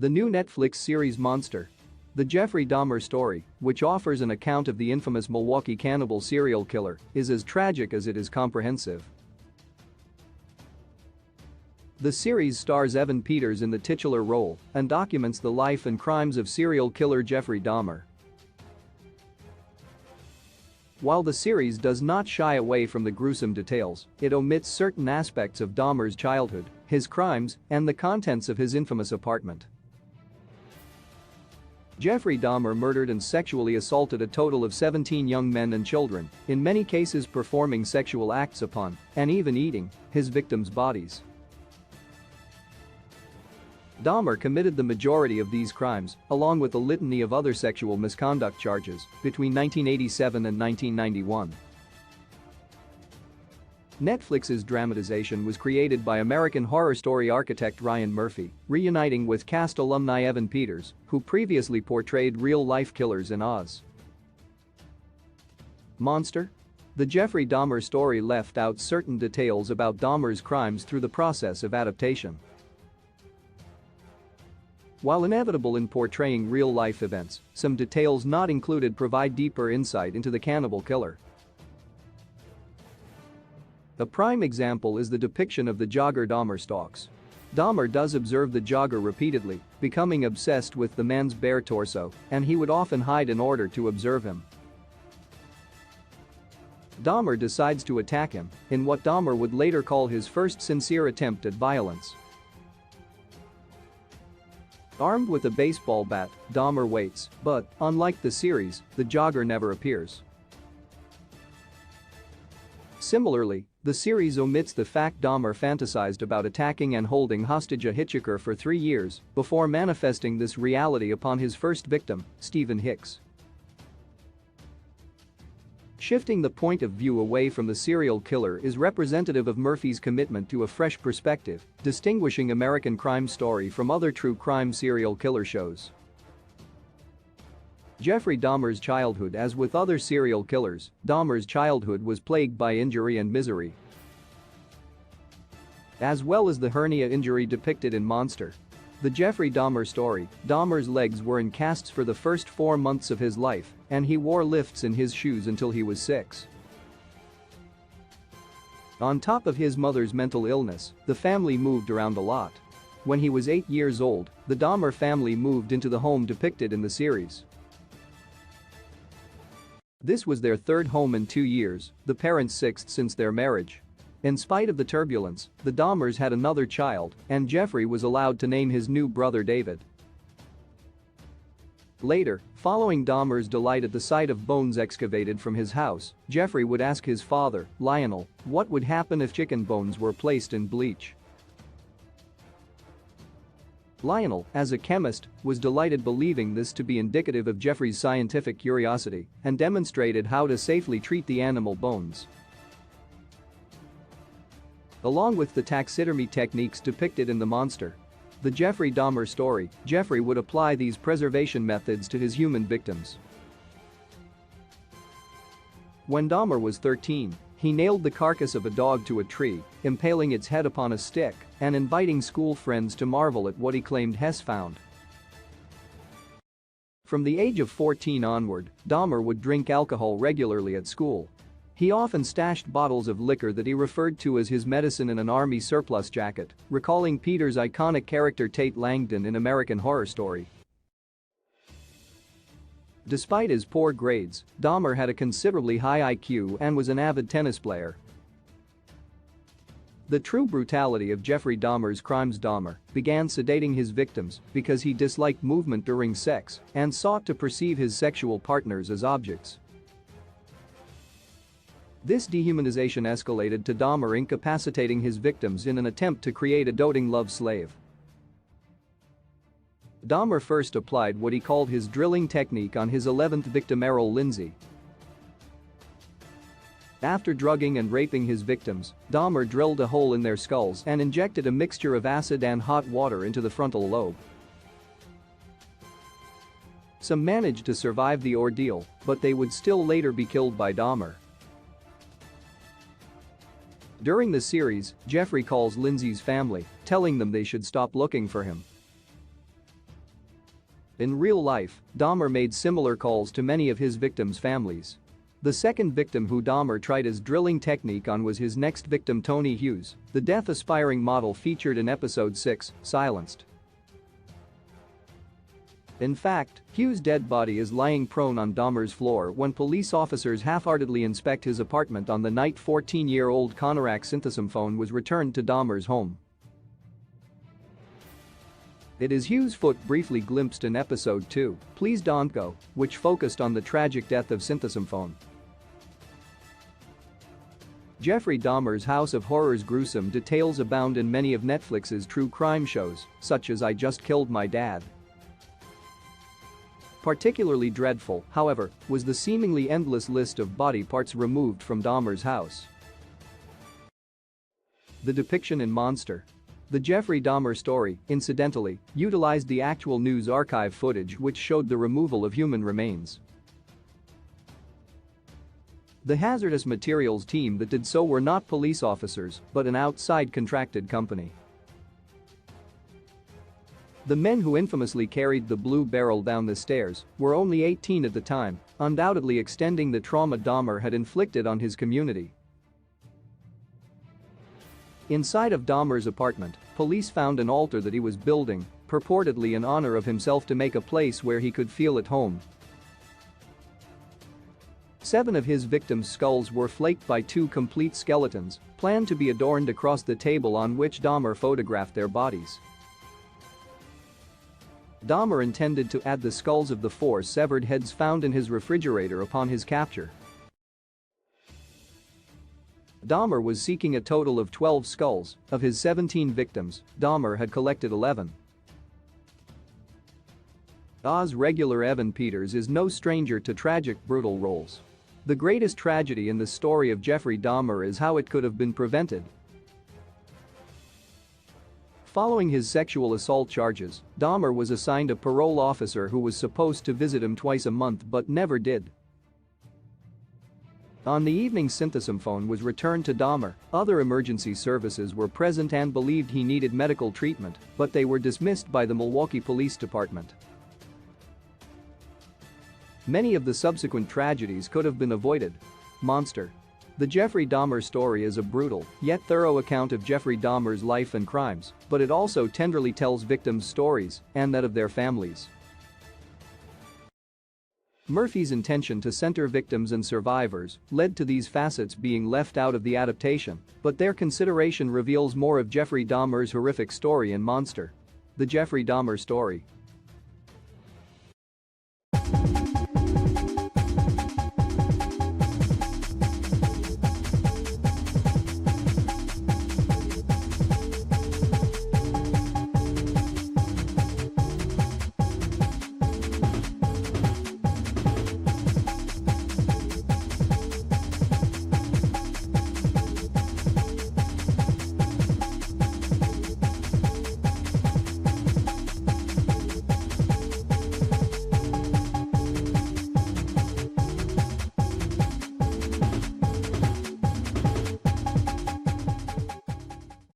The new Netflix series Monster. The Jeffrey Dahmer story, which offers an account of the infamous Milwaukee cannibal serial killer, is as tragic as it is comprehensive. The series stars Evan Peters in the titular role and documents the life and crimes of serial killer Jeffrey Dahmer. While the series does not shy away from the gruesome details, it omits certain aspects of Dahmer's childhood, his crimes, and the contents of his infamous apartment. Jeffrey Dahmer murdered and sexually assaulted a total of 17 young men and children, in many cases performing sexual acts upon, and even eating, his victims' bodies. Dahmer committed the majority of these crimes, along with a litany of other sexual misconduct charges, between 1987 and 1991. Netflix's dramatization was created by American Horror Story architect Ryan Murphy, reuniting with cast alumni Evan Peters, who previously portrayed real-life killers in Oz. Monster? The Jeffrey Dahmer story left out certain details about Dahmer's crimes through the process of adaptation. While inevitable in portraying real-life events, some details not included provide deeper insight into the cannibal killer. A prime example is the depiction of the jogger Dahmer stalks. Dahmer does observe the jogger repeatedly, becoming obsessed with the man's bare torso, and he would often hide in order to observe him. Dahmer decides to attack him in what Dahmer would later call his first sincere attempt at violence. Armed with a baseball bat, Dahmer waits, but, unlike the series, the jogger never appears. Similarly, the series omits the fact Dahmer fantasized about attacking and holding hostage a hitchhiker for 3 years before manifesting this reality upon his first victim, Stephen Hicks. Shifting the point of view away from the serial killer is representative of Murphy's commitment to a fresh perspective, distinguishing American Crime Story from other true crime serial killer shows. Jeffrey Dahmer's childhood. As with other serial killers, Dahmer's childhood was plagued by injury and misery. As well as the hernia injury depicted in Monster. The Jeffrey Dahmer story, Dahmer's legs were in casts for the first 4 months of his life, and he wore lifts in his shoes until he was 6. On top of his mother's mental illness, the family moved around a lot. When he was 8 years old, the Dahmer family moved into the home depicted in the series. This was their third home in 2 years, the parents' sixth since their marriage. In spite of the turbulence, the Dahmers had another child, and Jeffrey was allowed to name his new brother David. Later, following Dahmer's delight at the sight of bones excavated from his house, Jeffrey would ask his father, Lionel, what would happen if chicken bones were placed in bleach. Lionel, as a chemist, was delighted, believing this to be indicative of Jeffrey's scientific curiosity, and demonstrated how to safely treat the animal bones. Along with the taxidermy techniques depicted in the Monster, the Jeffrey Dahmer story, Jeffrey would apply these preservation methods to his human victims. When Dahmer was 13, he nailed the carcass of a dog to a tree, impaling its head upon a stick and inviting school friends to marvel at what he claimed Hess found. From the age of 14 onward, Dahmer would drink alcohol regularly at school. He often stashed bottles of liquor that he referred to as his medicine in an army surplus jacket, recalling Peter's iconic character Tate Langdon in American Horror Story. Despite his poor grades, Dahmer had a considerably high IQ and was an avid tennis player. The true brutality of Jeffrey Dahmer's crimes. Dahmer began sedating his victims because he disliked movement during sex and sought to perceive his sexual partners as objects. This dehumanization escalated to Dahmer incapacitating his victims in an attempt to create a doting love slave. Dahmer first applied what he called his drilling technique on his 11th victim, Errol Lindsay. After drugging and raping his victims, Dahmer drilled a hole in their skulls and injected a mixture of acid and hot water into the frontal lobe. Some managed to survive the ordeal, but they would still later be killed by Dahmer. During the series, Jeffrey calls Lindsay's family, telling them they should stop looking for him. In real life, Dahmer made similar calls to many of his victims' families. The second victim who Dahmer tried his drilling technique on was his next victim, Tony Hughes, the death-aspiring model featured in episode 6, Silenced. In fact, Hughes' dead body is lying prone on Dahmer's floor when police officers half-heartedly inspect his apartment on the night 14-year-old Konarak synthesome phone was returned to Dahmer's home. It is Hughes' foot briefly glimpsed in episode 2, Please Don't Go, which focused on the tragic death of synthesome phone. Jeffrey Dahmer's House of Horrors gruesome details abound in many of Netflix's true crime shows, such as I Just Killed My Dad. Particularly dreadful, however, was the seemingly endless list of body parts removed from Dahmer's house. The depiction in Monster. The Jeffrey Dahmer story, incidentally, utilized the actual news archive footage which showed the removal of human remains. The hazardous materials team that did so were not police officers, but an outside contracted company. The men who infamously carried the blue barrel down the stairs were only 18 at the time, undoubtedly extending the trauma Dahmer had inflicted on his community. Inside of Dahmer's apartment, police found an altar that he was building, purportedly in honor of himself to make a place where he could feel at home. 7 of his victims' skulls were flaked by 2 complete skeletons, planned to be adorned across the table on which Dahmer photographed their bodies. Dahmer intended to add the skulls of the 4 severed heads found in his refrigerator upon his capture. Dahmer was seeking a total of 12 skulls. Of his 17 victims, Dahmer had collected 11. Oz regular Evan Peters is no stranger to tragic, brutal roles. The greatest tragedy in the story of Jeffrey Dahmer is how it could have been prevented. Following his sexual assault charges, Dahmer was assigned a parole officer who was supposed to visit him twice a month but never did. On the evening synthesome phone was returned to Dahmer, other emergency services were present and believed he needed medical treatment, but they were dismissed by the Milwaukee Police Department. Many of the subsequent tragedies could have been avoided. Monster. The Jeffrey Dahmer story is a brutal, yet thorough account of Jeffrey Dahmer's life and crimes, but it also tenderly tells victims' stories and that of their families. Murphy's intention to center victims and survivors led to these facets being left out of the adaptation, but their consideration reveals more of Jeffrey Dahmer's horrific story in Monster. The Jeffrey Dahmer story.